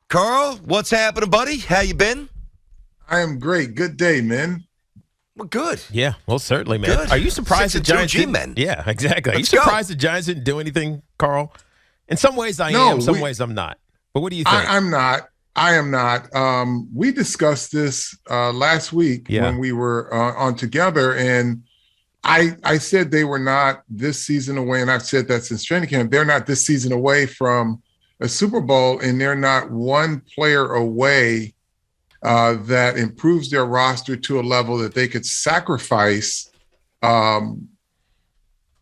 Carl, what's happening, buddy? How you been? I am great. Good day, man. Well, good. Yeah, well, certainly, man. Good. Are you surprised the 6-2 Giants didn't? G-men. Yeah, exactly. Are you Let's go. surprised the Giants didn't do anything, Carl? In some ways, I No, am. Some ways, I'm not. But what do you think? I'm not. I am not. We discussed this last week when we were on together, and I said they were not this season away, and I've said that since training camp. They're not this season away from a Super Bowl, and they're not one player away that improves their roster to a level that they could sacrifice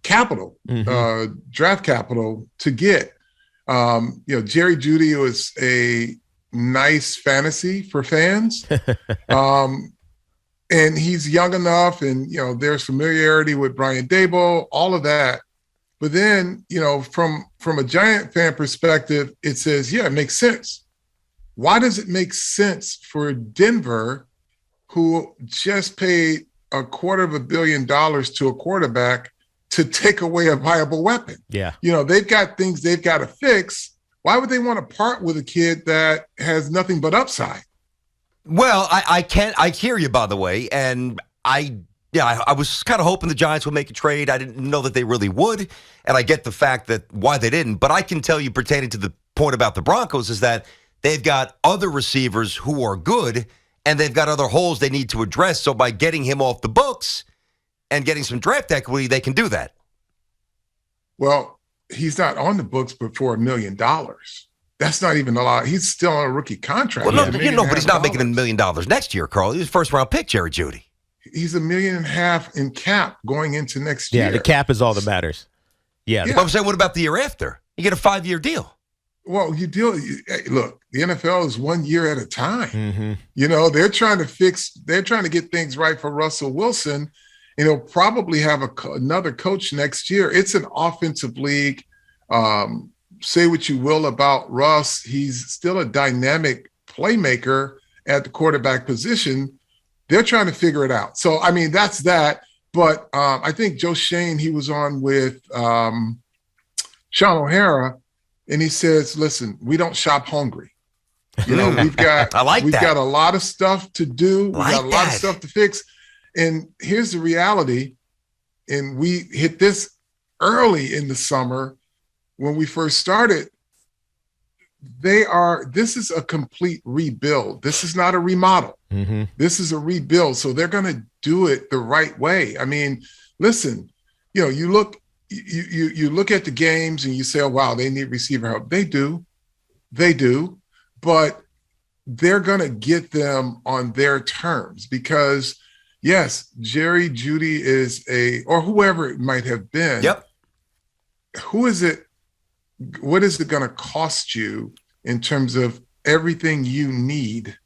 capital, draft capital to get. Jerry Jeudy was a nice fantasy for fans. And he's young enough, and, there's familiarity with Brian Daboll, all of that. But then, from a Giant fan perspective, it says, yeah, it makes sense. Why does it make sense for Denver, who just paid $250 million to a quarterback, to take away a viable weapon? Yeah. They've got things they've got to fix. Why would they want to part with a kid that has nothing but upside? Well, I hear you, by the way, and I was kind of hoping the Giants would make a trade. I didn't know that they really would, and I get the fact that why they didn't. But I can tell you, pertaining to the point about the Broncos, is that they've got other receivers who are good, and they've got other holes they need to address. So by getting him off the books and getting some draft equity, they can do that. Well, he's not on the books but for $1 million. That's not even a lot. He's still on a rookie contract. Well, but he's not making $1 million next year, Carl. He was first-round pick, Jerry Jeudy. He's $1.5 million in cap going into next year. Yeah, the cap is all that matters. Yeah. But I'm saying, what about the year after? You get a 5-year deal. Well, look, the NFL is 1 year at a time. Mm-hmm. They're trying to get things right for Russell Wilson, and he'll probably have another coach next year. It's an offensive league. Say what you will about Russ, he's still a dynamic playmaker at the quarterback position. They're trying to figure it out. So, that's that. But I think Joe Shane, he was on with Sean O'Hara, and he says, listen, we don't shop hungry. We've got got a lot of stuff to do. We've got a lot of stuff to fix. And here's the reality. And we hit this early in the summer when we first started. This is a complete rebuild. This is not a remodel. Mm-hmm. This is a rebuild. So they're going to do it the right way. Listen, you look at the games and you say, oh, wow, they need receiver help. They do. But they're going to get them on their terms because, yes, Jerry Jeudy or whoever it might have been. Yep. Who is it? What is it going to cost you in terms of everything you need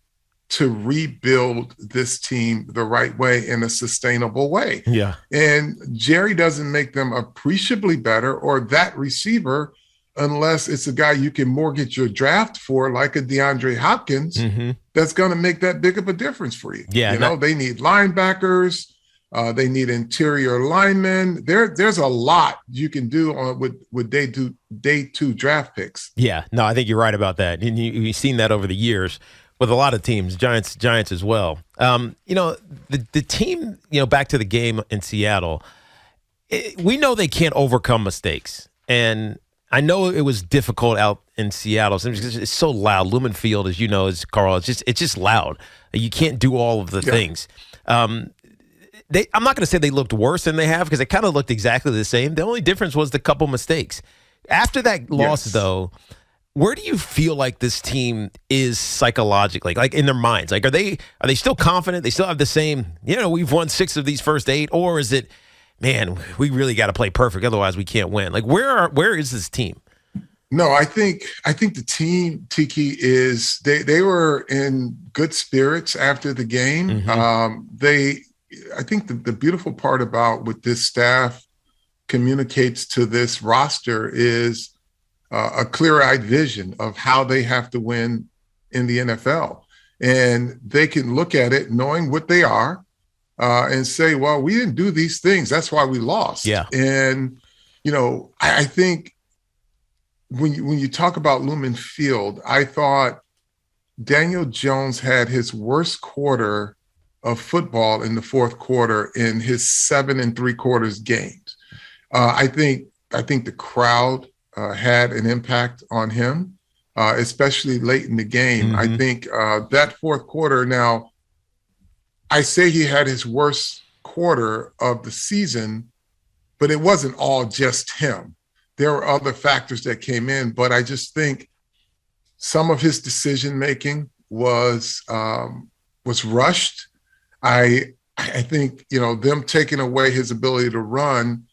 to rebuild this team the right way in a sustainable way? Yeah. And Jerry doesn't make them appreciably better or that receiver unless it's a guy you can mortgage your draft for, like a DeAndre Hopkins, that's going to make that big of a difference for you. Yeah. They need linebackers. They need interior linemen. There's a lot you can do with day two draft picks. Yeah, no, I think you're right about that. And you've seen that over the years with a lot of teams, Giants as well. The team, back to the game in Seattle, we know they can't overcome mistakes. And I know it was difficult out in Seattle. It's so loud. Lumen Field, as you know, Carl, it's just loud. You can't do all of the things. I'm not going to say they looked worse than they have because they kind of looked exactly the same. The only difference was the couple mistakes. After that loss, though, where do you feel like this team is psychologically, like in their minds? Like, are they still confident? They still have the same, we've won 6 of these first 8, or is it, man, we really got to play perfect, otherwise we can't win? Like, where is this team? No, I think the team, Tiki, is they were in good spirits after the game. I think the beautiful part about what this staff communicates to this roster is a clear-eyed vision of how they have to win in the NFL. And they can look at it knowing what they are and say, well, we didn't do these things. That's why we lost. Yeah. And, I think when you talk about Lumen Field, I thought Daniel Jones had his worst quarter of football in the fourth quarter in his 7 3/4 games. I think the crowd had an impact on him, especially late in the game. I think that fourth quarter. Now, I say he had his worst quarter of the season, but it wasn't all just him. There were other factors that came in, but I just think some of his decision making was rushed. I think, them taking away his ability to run,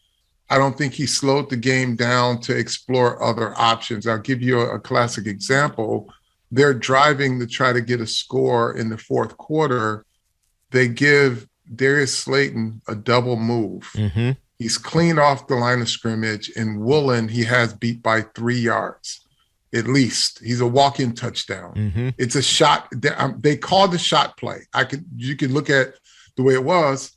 I don't think he slowed the game down to explore other options. I'll give you a classic example. They're driving to try to get a score in the fourth quarter. They give Darius Slayton a double move. He's clean off the line of scrimmage, and Woolen he has beat by 3 yards. At least he's a walk-in touchdown. It's a shot. They called the shot play. You can look at the way it was,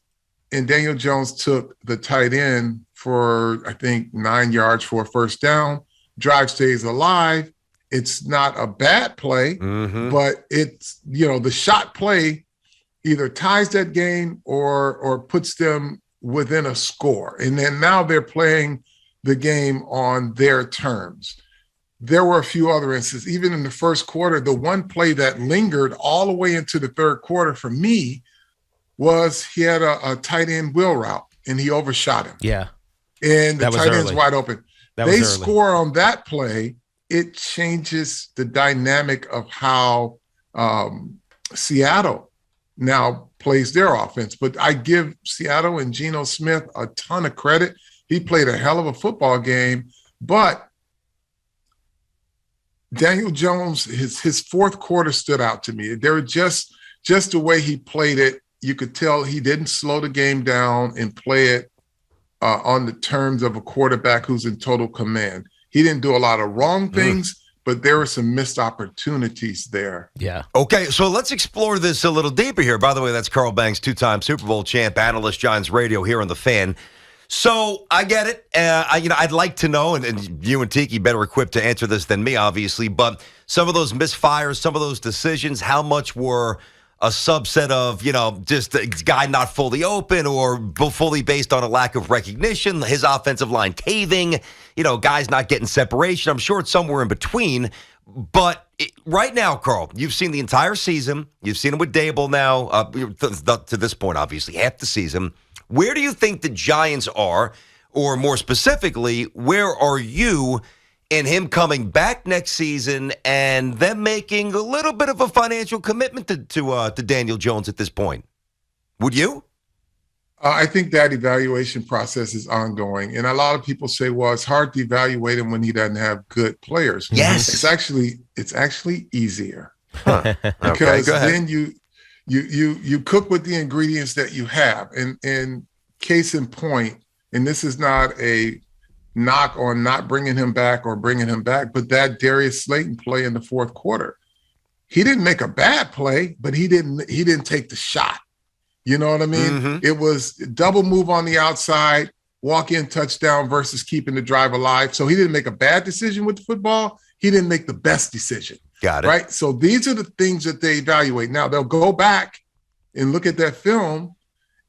and Daniel Jones took the tight end for I think 9 yards for a first down. Drive stays alive. It's not a bad play, but it's the shot play either ties that game or puts them within a score, and then now they're playing the game on their terms. There were a few other instances, even in the first quarter. The one play that lingered all the way into the third quarter for me was he had a tight end wheel route and he overshot him. Yeah. And the tight end's wide open. They score on that play. It changes the dynamic of how Seattle now plays their offense. But I give Seattle and Geno Smith a ton of credit. He played a hell of a football game, but Daniel Jones, his fourth quarter stood out to me. There were just the way he played it. You could tell he didn't slow the game down and play it on the terms of a quarterback who's in total command. He didn't do a lot of wrong things, but there were some missed opportunities there. Yeah. Okay, so let's explore this a little deeper here. By the way, that's Carl Banks, two-time Super Bowl champ, analyst, Giants Radio here on The Fan. So I get it. I'd like to know, and you and Tiki better equipped to answer this than me, obviously, but some of those misfires, some of those decisions, how much were a subset of, just the guy not fully open or fully based on a lack of recognition, his offensive line caving, guys not getting separation. I'm sure it's somewhere in between. But right now, Carl, you've seen the entire season. You've seen him with Dable now, to this point, obviously, half the season. Where do you think the Giants are, or more specifically, where are you in him coming back next season and them making a little bit of a financial commitment to Daniel Jones at this point? Would you? I think that evaluation process is ongoing. And a lot of people say, well, it's hard to evaluate him when he doesn't have good players. Yes. It's actually easier. Huh. Because okay, then you cook with the ingredients that you have. And case in point, and this is not a knock on not bringing him back or bringing him back, but that Darius Slayton play in the fourth quarter, he didn't make a bad play, but he didn't take the shot. You know what I mean? It was double move on the outside, walk-in touchdown versus keeping the drive alive. So he didn't make a bad decision with the football. He didn't make the best decision. Got it. Right? So these are the things that they evaluate. Now, they'll go back and look at that film,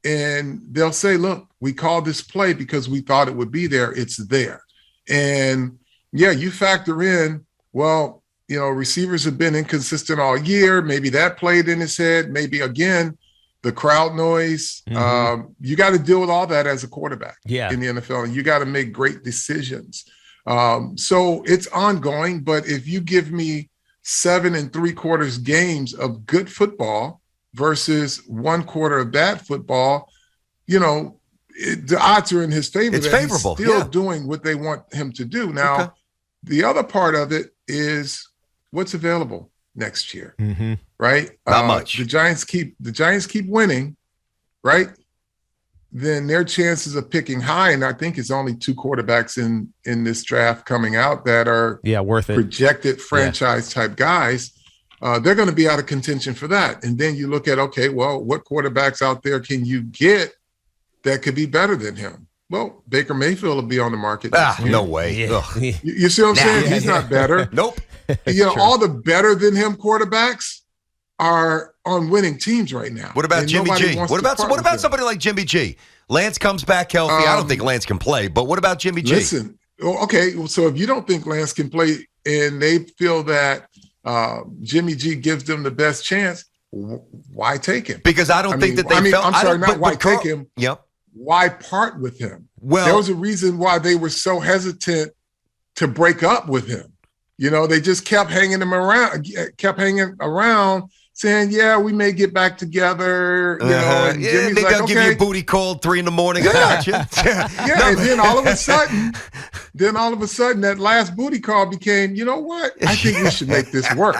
and they'll say, look, we called this play because we thought it would be there. It's there. And, yeah, you factor in, well, receivers have been inconsistent all year. Maybe that played in his head. Maybe, again, the crowd noise. You got to deal with all that as a quarterback in the NFL, and you got to make great decisions. So it's ongoing, but if you give me 7 3/4 games of good football versus 1 quarter of bad football, the odds are in his favor. It's that favorable. He's still doing what they want him to do. Now, the other part of it is what's available next year, right? Not much. The Giants keep winning, right? Then their chances of picking high, and I think it's only 2 quarterbacks in this draft coming out that are worth it, projected franchise type guys. They're going to be out of contention for that. And then you look at, okay, well, what quarterbacks out there can you get that could be better than him? Well, Baker Mayfield will be on the market next year. No way. Yeah. You see what I'm saying? He's not better. Nope. All the better than him quarterbacks are on winning teams right now. What about And Jimmy nobody G? wants What to about part with him. somebody like Jimmy G? Lance comes back healthy. I don't think Lance can play, but what about Jimmy G? Listen, okay, so if you don't think Lance can play and they feel that Jimmy G gives them the best chance, why take him? Because I don't think that they felt. I'm sorry, not why take him. Yep. Why part with him? Well, there was a reason why they were so hesitant to break up with him. They just kept hanging around, saying, "Yeah, we may get back together." And Jimmy's maybe like, I'll give you a booty call at 3 a.m. I got you. And then all of a sudden, that last booty call became, you know what? I think we should make this work.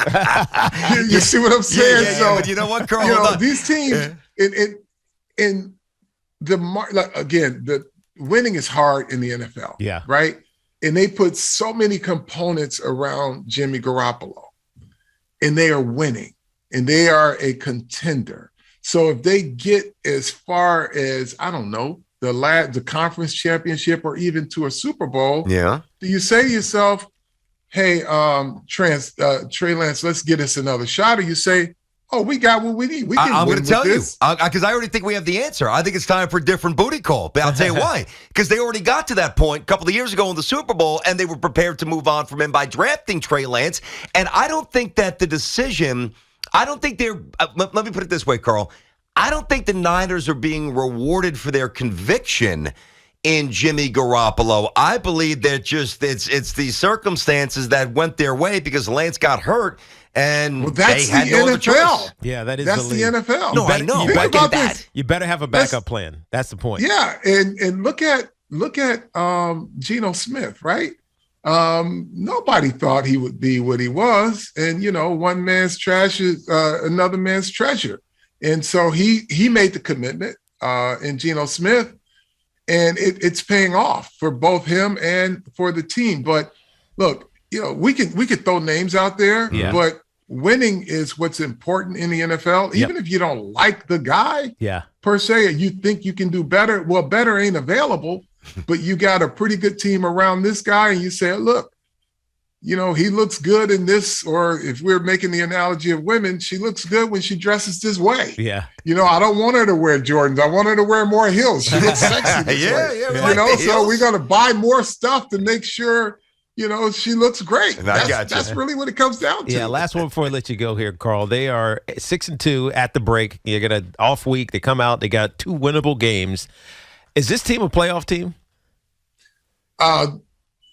You see what I'm saying? Yeah, but you know what, Carl? These teams in the the winning is hard in the NFL. Yeah. Right. And they put so many components around Jimmy Garoppolo, and they are winning, and they are a contender. So if they get as far as, I don't know, the conference championship or even to a Super Bowl, do you say to yourself, hey, Trey Lance, let's get us another shot? Or you say, oh, we got what we need. We can I'm win going to tell you, this. because I already think we have the answer. I think it's time for a different booty call. But I'll tell you why. Because they already got to that point a couple of years ago in the Super Bowl, and they were prepared to move on from him by drafting Trey Lance. And I don't think that the decision, I don't think they're, let me put it this way, Carl. I don't think the Niners are being rewarded for their conviction in Jimmy Garoppolo. I believe that it's the circumstances that went their way because Lance got hurt. And that's they had the no other NFL. choice. Yeah, that is that's the NFL. No, I know. Think about that. this. You better have a backup plan. That's the point. Yeah, and look at Geno Smith, right? Nobody thought he would be what he was, and one man's trash is another man's treasure, and so he made the commitment in Geno Smith, and it's paying off for both him and for the team. But look, we could throw names out there, but winning is what's important in the NFL. Even if you don't like the guy, per se, you think you can do better. Well, better ain't available, but you got a pretty good team around this guy, and you say, look, he looks good in this. Or if we're making the analogy of women, she looks good when she dresses this way. Yeah. I don't want her to wear Jordans. I want her to wear more heels. She looks sexy this way. So we're going to buy more stuff to make sure she looks great. That's really what it comes down to. Yeah, last one before I let you go here, Carl. They are 6-2 at the break. You got an off week. They come out. They got 2 winnable games. Is this team a playoff team?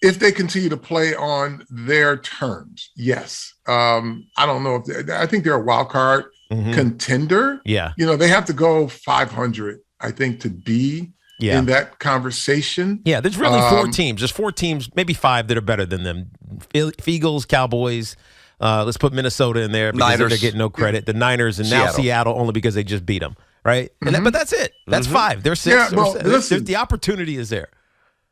If they continue to play on their terms, yes. I don't know I think they're a wild card contender. Yeah. They have to go 500, I think, to be in that conversation. Yeah, there's really 4 teams. There's 4 teams, maybe 5 that are better than them. Eagles, Cowboys. Let's put Minnesota in there because they're getting no credit. The Niners and now Seattle only because they just beat them, right? But that's it. That's 5. They're 6. Listen, the opportunity is there.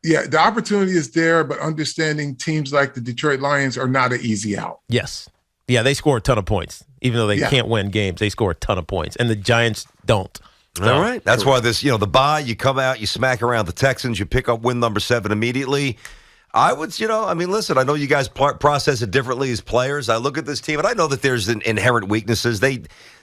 Yeah, the opportunity is there, but understanding teams like the Detroit Lions are not an easy out. Yes. Yeah, they score a ton of points. Even though they can't win games, they score a ton of points. And the Giants don't. So, all right. That's why this, the bye, you come out, you smack around the Texans, you pick up win number 7 immediately. I would, listen, I know you guys process it differently as players. I look at this team, and I know that there's inherent weaknesses.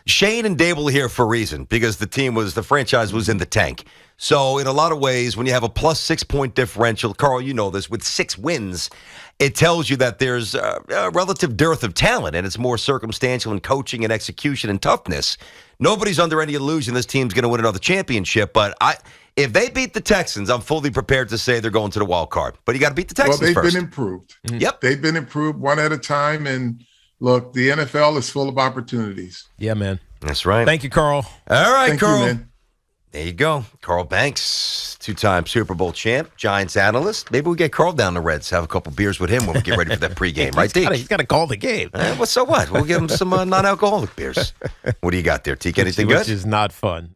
Shane and Dable here for a reason, because the franchise was in the tank. So in a lot of ways, when you have a plus 6-point differential, Carl, you know this, with 6 wins, it tells you that there's a relative dearth of talent, and it's more circumstantial in coaching and execution and toughness. Nobody's under any illusion this team's going to win another championship, but if they beat the Texans, I'm fully prepared to say they're going to the wild card. But you got to beat the Texans first. Well, they've been improved. Yep. They've been improved one at a time, and look, the NFL is full of opportunities. Yeah, man. That's right. Thank you, Carl. All right, Thank Carl. you, man. There you go. Carl Banks, 2-time Super Bowl champ, Giants analyst. Maybe we get Carl down the Reds, have a couple beers with him when we get ready for that pregame, right, Deke? He's got to call the game. So what? We'll give him some non-alcoholic beers. What do you got there, Teke? Anything good? Which is not fun.